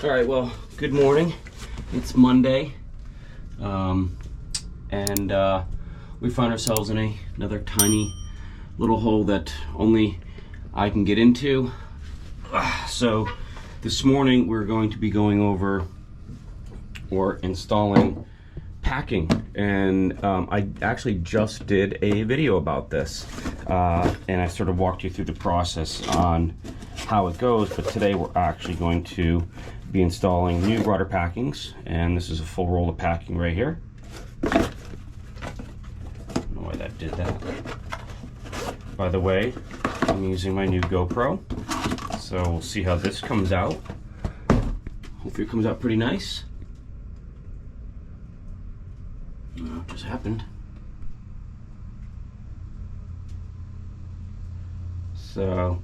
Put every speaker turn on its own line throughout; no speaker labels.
All right, well, good morning. It's Monday, and we find ourselves in another tiny little hole that only I can get into. So this morning we're going to be going over or installing packing, and I actually just did a video about this, and I sort of walked you through the process on how it goes. But today we're actually going to be installing new rudder packings, and this is a full roll of packing right here. I don't know why that did that. By the way, I'm using my new GoPro, so we'll see how this comes out. Hopefully it comes out pretty nice. Oh, it just happened. So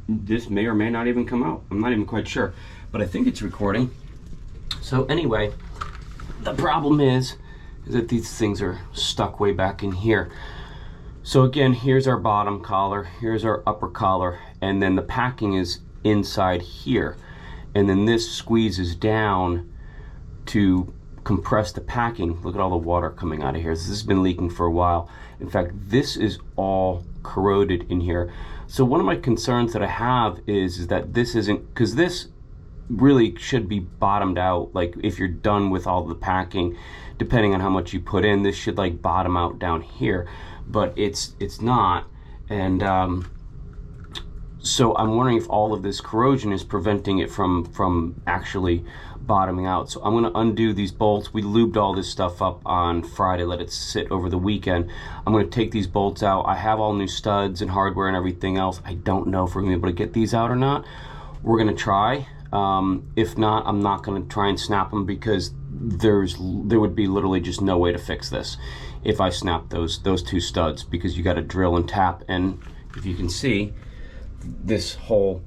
this may or may not even come out. I'm not even quite sure, but I think it's recording. So anyway, the problem is that these things are stuck way back in here. So again, here's our bottom collar, here's our upper collar, and then the packing is inside here. And then this squeezes down to compress the packing. Look at all the water coming out of here. This has been leaking for a while. In fact, this is all corroded in here. So one of my concerns that I have is that this isn't, because this really should be bottomed out. Like if you're done with all the packing, depending on how much you put in, this should like bottom out down here, but it's not. And so I'm wondering if all of this corrosion is preventing it from actually bottoming out. So I'm going to undo these bolts. We lubed all this stuff up on Friday, let it sit over the weekend. I'm going to take these bolts out. I have all new studs and hardware and everything else. I don't know if we're going to be able to get these out or not. We're going to try. If not, I'm not going to try and snap them, because there would be literally just no way to fix this if I snap those two studs, because you got to drill and tap. And if you can see, this whole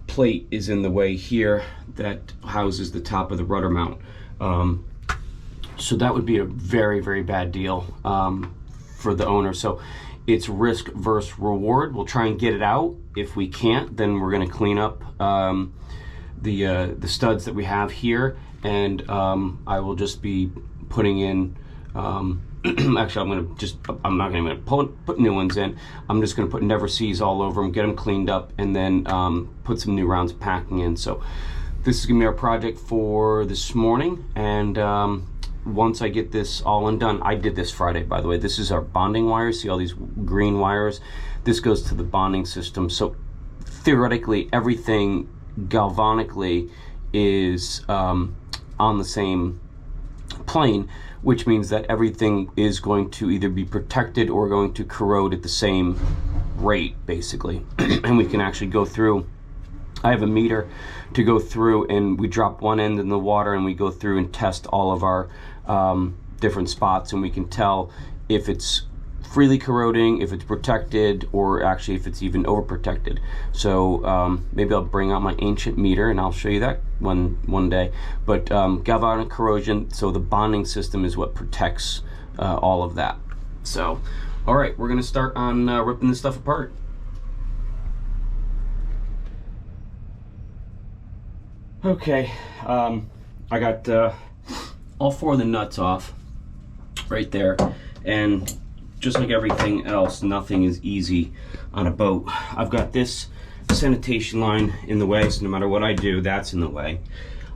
plate is in the way here that houses the top of the rudder mount. So that would be a very, very bad deal for the owner. So it's risk versus reward. We'll try and get it out. If we can't, then we're going to clean up the studs that we have here, and I will just be putting in actually I'm not going to put new ones in. I'm just going to put never sees all over them, get them cleaned up, and then put some new rounds of packing in. So this is going to be our project for this morning, and once I get this all undone, I did this Friday, by the way. This is our bonding wires. See all these green wires? This goes to the bonding system. So theoretically, everything galvanically is on the same plane, which means that everything is going to either be protected or going to corrode at the same rate, basically. And we can actually go through. I have a meter to go through, and we drop one end in the water, and we go through and test all of our different spots, and we can tell if it's freely corroding, if it's protected, or actually if it's even overprotected. So maybe I'll bring out my ancient meter and I'll show you that one day. But galvanic corrosion, so the bonding system is what protects all of that. So all right, we're gonna start on ripping this stuff apart. Okay, I got all four of the nuts off right there, and just like everything else, nothing is easy on a boat. I've got this sanitation line in the way, so no matter what I do, that's in the way.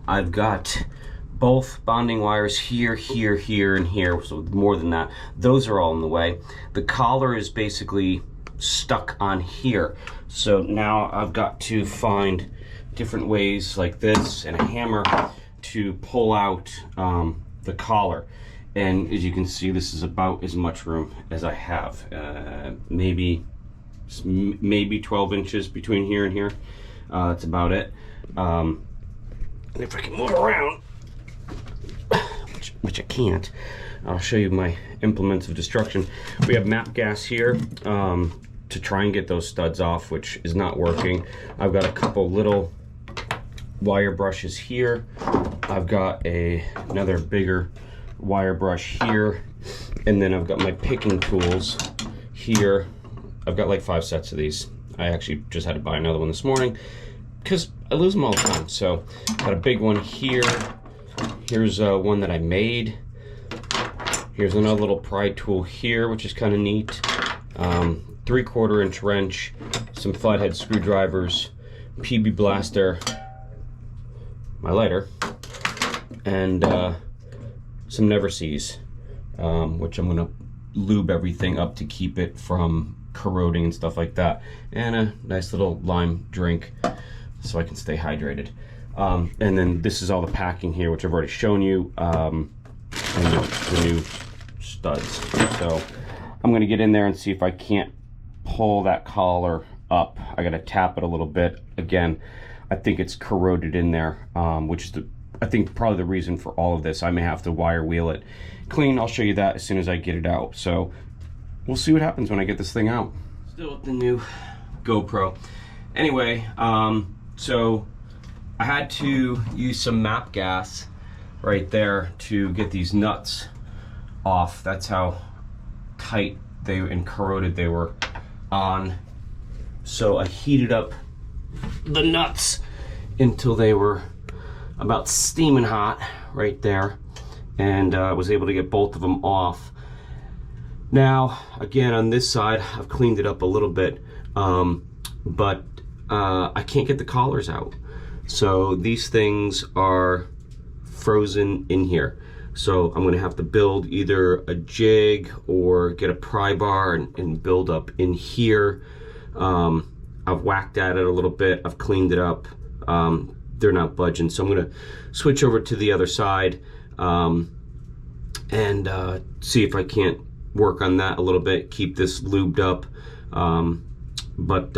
I've got both bonding wires here, here, here, and here, so more than that. Those are all in the way. The collar is basically stuck on here. So now I've got to find different ways like this and a hammer to pull out the collar. And as you can see, this is about as much room as I have. Maybe 12 inches between here and here. That's about it. And if I can move around, which I can't, I'll show you my implements of destruction. We have map gas here to try and get those studs off, which is not working. I've got a couple little wire brushes here. I've got another bigger wire brush here, and then I've got my picking tools here. I've got like 5 sets of these. I actually just had to buy another one this morning because I lose them all the time. So got a big one here. Here's one that I made. Here's another little pry tool here, which is kind of neat. 3/4 inch wrench, some flathead screwdrivers, PB blaster, my lighter, and some Never Seas, which I'm gonna lube everything up to keep it from corroding and stuff like that, and a nice little lime drink so I can stay hydrated. And then this is all the packing here, which I've already shown you, and the new studs. So I'm gonna get in there and see if I can't pull that collar up. I gotta tap it a little bit. Again, I think it's corroded in there, which is I think probably the reason for all of this. I may have to wire wheel it clean. I'll show you that as soon as I get it out. So we'll see what happens when I get this thing out. Still with the new GoPro. Anyway, so I had to use some MAP gas right there to get these nuts off. That's how tight and corroded they were on. So I heated up the nuts until they were about steaming hot right there, and was able to get both of them off. Now, again, on this side, I've cleaned it up a little bit, but I can't get the collars out. So these things are frozen in here. So I'm gonna have to build either a jig or get a pry bar and build up in here. I've whacked at it a little bit, I've cleaned it up. They're not budging, so I'm gonna switch over to the other side and see if I can't work on that a little bit, keep this lubed up. But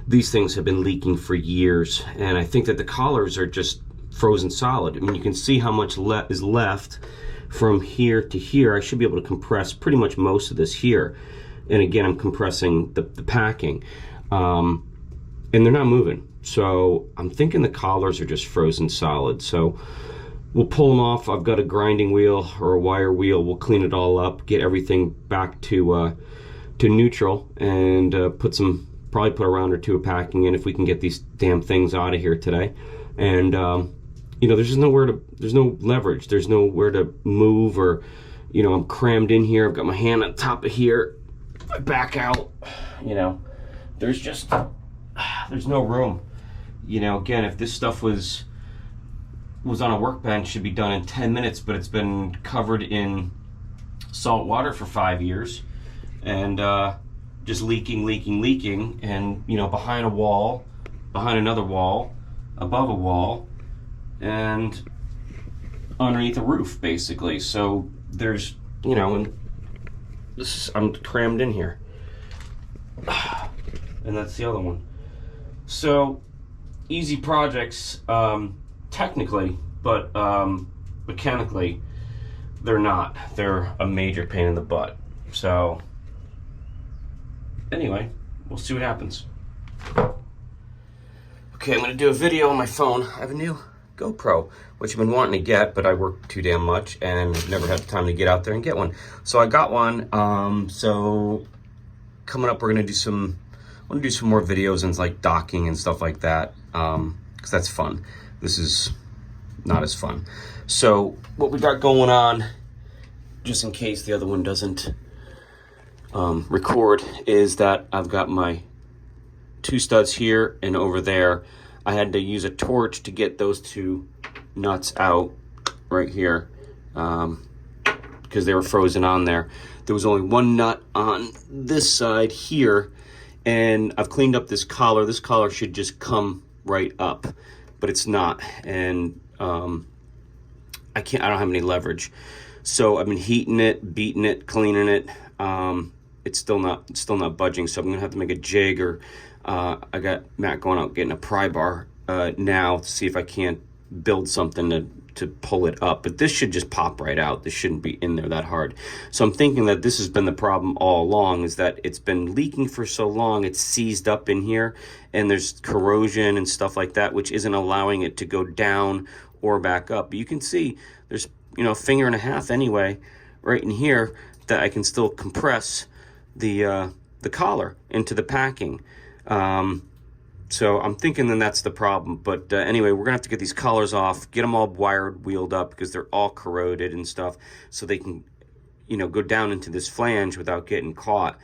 these things have been leaking for years, and I think that the collars are just frozen solid. I mean, you can see how much is left from here to here. I should be able to compress pretty much most of this here. And again, I'm compressing the packing, and they're not moving. So I'm thinking the collars are just frozen solid. So we'll pull them off. I've got a grinding wheel or a wire wheel. We'll clean it all up, get everything back to neutral, and probably put a round or two of packing in if we can get these damn things out of here today. And you know, there's just there's no leverage. There's nowhere to move, or, you know, I'm crammed in here. I've got my hand on top of here. If I back out, you know, there's no room. You know, again, if this stuff was on a workbench, should be done in 10 minutes, but it's been covered in salt water for 5 years, and just leaking, and, you know, behind a wall, behind another wall, above a wall, and underneath a roof, basically. So there's, you know, and I'm crammed in here, and that's the other one. So easy projects, technically, but mechanically they're not. They're a major pain in the butt. So anyway, we'll see what happens. Okay, I'm gonna do a video on my phone. I have a new GoPro, which I've been wanting to get, but I work too damn much and never had the time to get out there and get one. So I got one. So coming up, we're gonna do some more videos and like docking and stuff like that, because that's fun. This is not as fun. So what we got going on, just in case the other one doesn't record, is that I've got my 2 studs here and over there. I had to use a torch to get those 2 nuts out right here, because they were frozen on there. There was only 1 nut on this side here, and I've cleaned up this collar. This collar should just come right up, but it's not, and I don't have any leverage. So I've been heating it, beating it, cleaning it. It's still not budging. So I'm gonna have to make a jig, or I got Matt going out getting a pry bar now to see if I can't build something to pull it up. But this should just pop right out. This shouldn't be in there that hard. So I'm thinking that this has been the problem all along, is that it's been leaking for so long, it's seized up in here, and there's corrosion and stuff like that, which isn't allowing it to go down or back up. But you can see there's, you know, a finger and a half anyway right in here that I can still compress the collar into the packing. So I'm thinking then that's the problem. But anyway, we're gonna have to get these collars off, get them all wired, wheeled up, because they're all corroded and stuff, so they can, you know, go down into this flange without getting caught.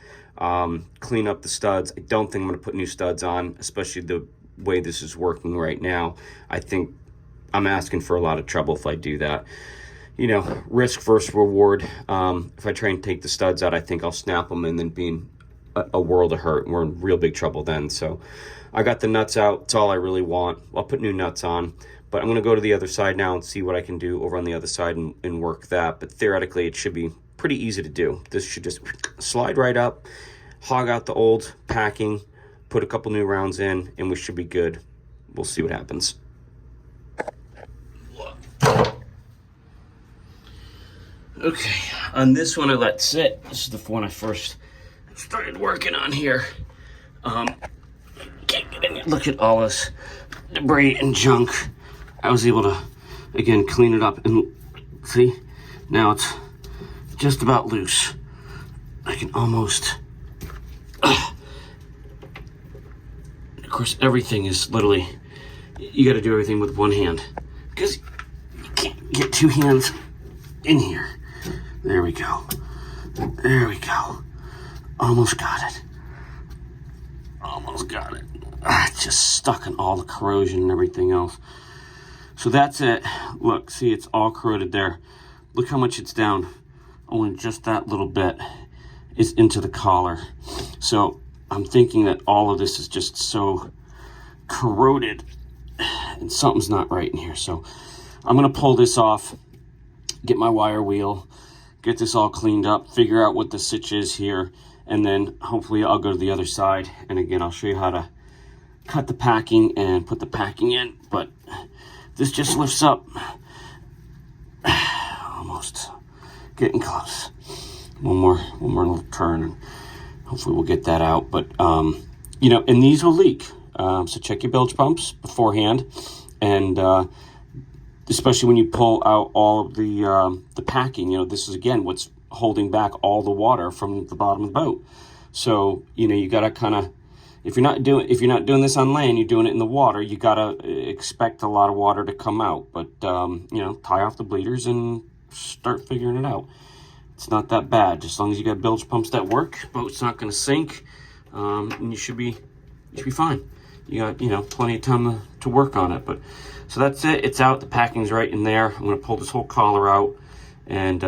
Clean up the studs. I don't think I'm gonna put new studs on, especially the way this is working right now. I think I'm asking for a lot of trouble if I do that. You know, risk versus reward. If I try and take the studs out, I think I'll snap them and then be in a world of hurt, and we're in real big trouble then. So I got the nuts out. It's all I really want. I'll put new nuts on, but I'm going to go to the other side now and see what I can do over on the other side and work that. But theoretically, it should be pretty easy to do. This should just slide right up, hog out the old packing, put a couple new rounds in, and we should be good. We'll see what happens. Okay, on this one I let sit. This is the one I first started working on here. Can't get in here. Look at all this debris and junk. I was able to, again, clean it up, and see, now it's just about loose. I can almost, of course, everything is literally, you got to do everything with one hand, because you can't get two hands in here. There we go. There we go. Almost got it. Almost got it. It's just stuck in all the corrosion and everything else. So that's it. Look, see, it's all corroded there. Look how much it's down. Only just that little bit is into the collar. So I'm thinking that all of this is just so corroded and something's not right in here. So I'm going to pull this off, get my wire wheel, get this all cleaned up, figure out what the sitch is here, and then hopefully I'll go to the other side. And again, I'll show you how to cut the packing and put the packing in. But this just lifts up. Almost getting close. One more little turn, and hopefully we'll get that out. But you know, and these will leak. So check your bilge pumps beforehand, and especially when you pull out all of the packing. You know, this is again what's holding back all the water from the bottom of the boat. So you know, you gotta kind of, if you're not doing this on land, you're doing it in the water, you gotta expect a lot of water to come out. But you know, tie off the bleeders and start figuring it out. It's not that bad, just as long as you got bilge pumps that work. Boat's not going to sink, and you should be fine. You got, you know, plenty of time to work on it. But so that's it. It's out. The packing's right in there. I'm going to pull this whole collar out and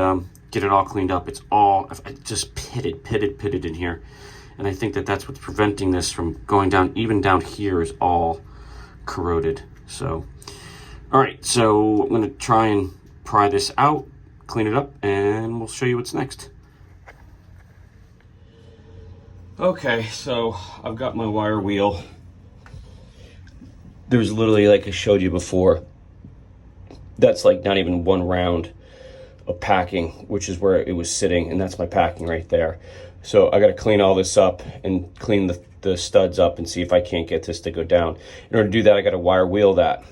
get it all cleaned up. It's all just pitted in here, and I think that that's what's preventing this from going down. Even down here is all corroded. So, all right. So I'm going to try and pry this out, clean it up, and we'll show you what's next. Okay, so I've got my wire wheel. There's literally, like I showed you before, that's like not even one round of packing, which is where it was sitting, and that's my packing right there. So I got to clean all this up and clean the studs up and see if I can't get this to go down. In order to do that, I got to wire wheel that.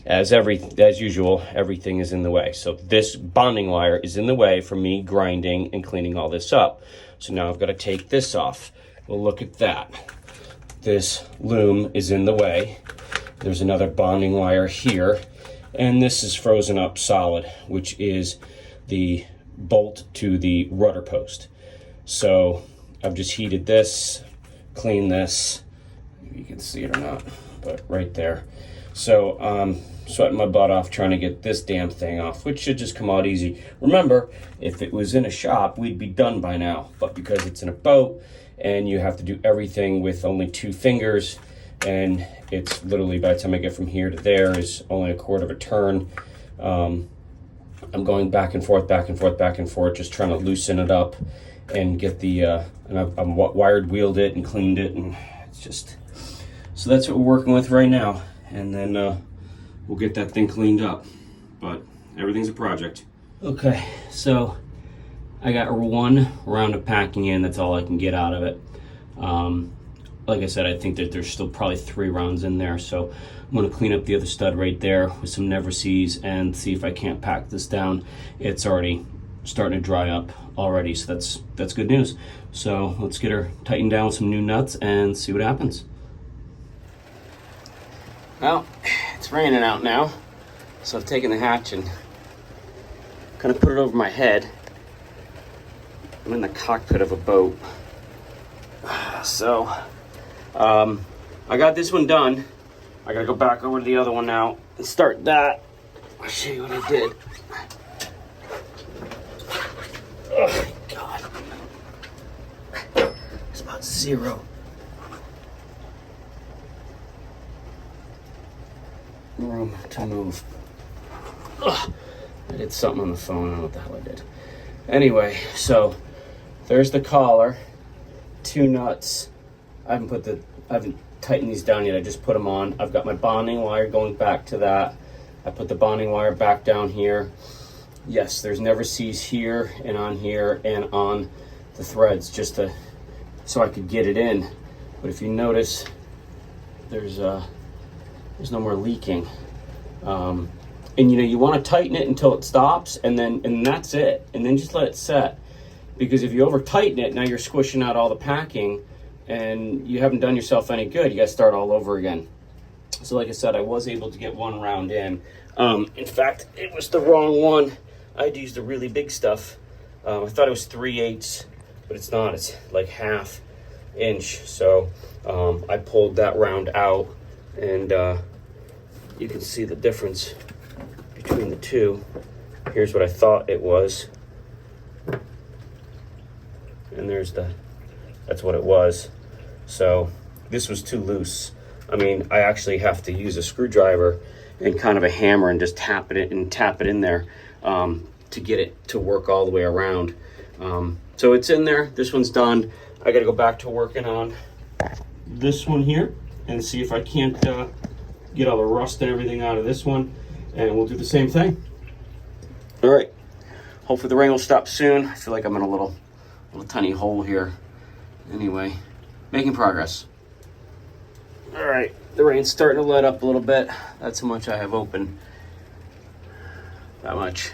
As usual, everything is in the way. So this bonding wire is in the way for me grinding and cleaning all this up. So now I've got to take this off. Well, look at that. This loom is in the way. There's another bonding wire here. And this is frozen up solid, which is the bolt to the rudder post. So I've just heated this, cleaned this. Maybe you can see it or not, but right there. So sweating my butt off trying to get this damn thing off, which should just come out easy. Remember, if it was in a shop, we'd be done by now. But because it's in a boat and you have to do everything with only 2 fingers, and it's literally, by the time I get from here to there, is only a quarter of a turn. I'm going back and forth, just trying to loosen it up and get the, and I'm wired wheeled it and cleaned it, and it's just, so that's what we're working with right now. And then we'll get that thing cleaned up, but everything's a project. Okay, so I got 1 round of packing in. That's all I can get out of it. Like I said, I think that there's still probably 3 rounds in there, so I'm going to clean up the other stud right there with some Never Seas and see if I can't pack this down. It's already starting to dry up already, so that's good news. So let's get her tightened down with some new nuts and see what happens. Well, it's raining out now, so I've taken the hatch and kind of put it over my head. I'm in the cockpit of a boat. So, I got this one done. I gotta go back over to the other one now and start that. I'll show you what I did. Oh, God. It's about 0. Room to move. Ugh. I did something on the phone. I don't know what the hell I did. Anyway, so there's the collar, 2 nuts. I haven't tightened these down yet. I just put them on. I've got my bonding wire going back to that. I put the bonding wire back down here. Yes, there's never C's here and on the threads, just so I could get it in. But if you notice, there's no more leaking. And you want to tighten it until it stops, and that's it. And then just let it set. Because if you over tighten it, now you're squishing out all the packing, and you haven't done yourself any good. You got to start all over again. So like I said, I was able to get 1 round in. In fact, it was the wrong one. I'd used the really big stuff. I thought it was 3/8, but it's not. It's like 1/2 inch. So I pulled that round out, and you can see the difference between the two. Here's what I thought it was, and that's what it was. So this was too loose. I mean, I actually have to use a screwdriver and kind of a hammer and just tap it in there to get it to work all the way around. So it's in there. This one's done. I got to go back to working on this one here and see if I can't get all the rust and everything out of this one, and we'll do the same thing. All right. Hopefully the rain will stop soon. I feel like I'm in a little tiny hole here. Anyway, making progress. All right, the rain's starting to let up a little bit. That's how much I have open. That much.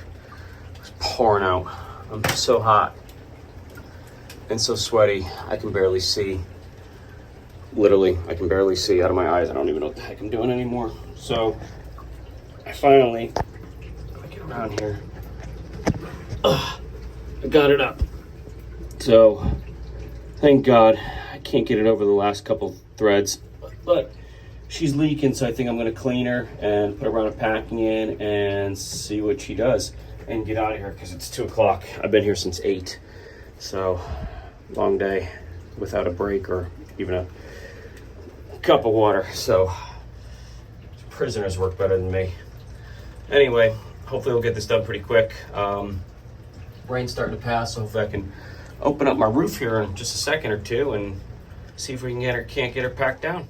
It's pouring out. I'm so hot and so sweaty. I can barely see. Literally, I can barely see out of my eyes. I don't even know what the heck I'm doing anymore. So I finally get around here. I got it up. So thank God. I can't get it over the last couple threads, but she's leaking, so I think I'm going to clean her and put her around a packing in and see what she does and get out of here, because it's 2 o'clock. I've been here since 8, so long day without a break or even a cup of water. So prisoners work better than me. Anyway, hopefully we'll get this done pretty quick. Rain's starting to pass, so if I can open up my roof here in just a second or two and see if we can't get her packed down.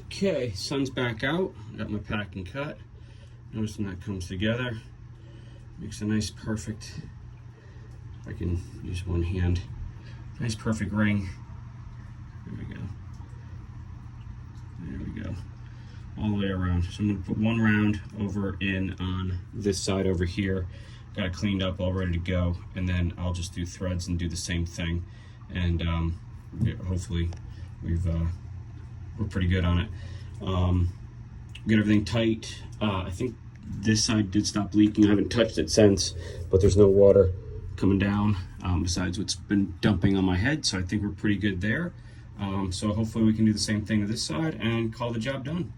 Okay, sun's back out. Got my packing cut. Notice when that comes together, makes a nice perfect, if I can use one hand, nice perfect ring. There we go. There we go. All the way around. So I'm gonna put 1 round over in on this side over here. Got it cleaned up, all ready to go. And then I'll just do threads and do the same thing. And hopefully we're pretty good on it. Get everything tight. I think this side did stop leaking. I haven't touched it since, but there's no water coming down besides what's been dumping on my head. So I think we're pretty good there. So hopefully we can do the same thing to this side and call the job done.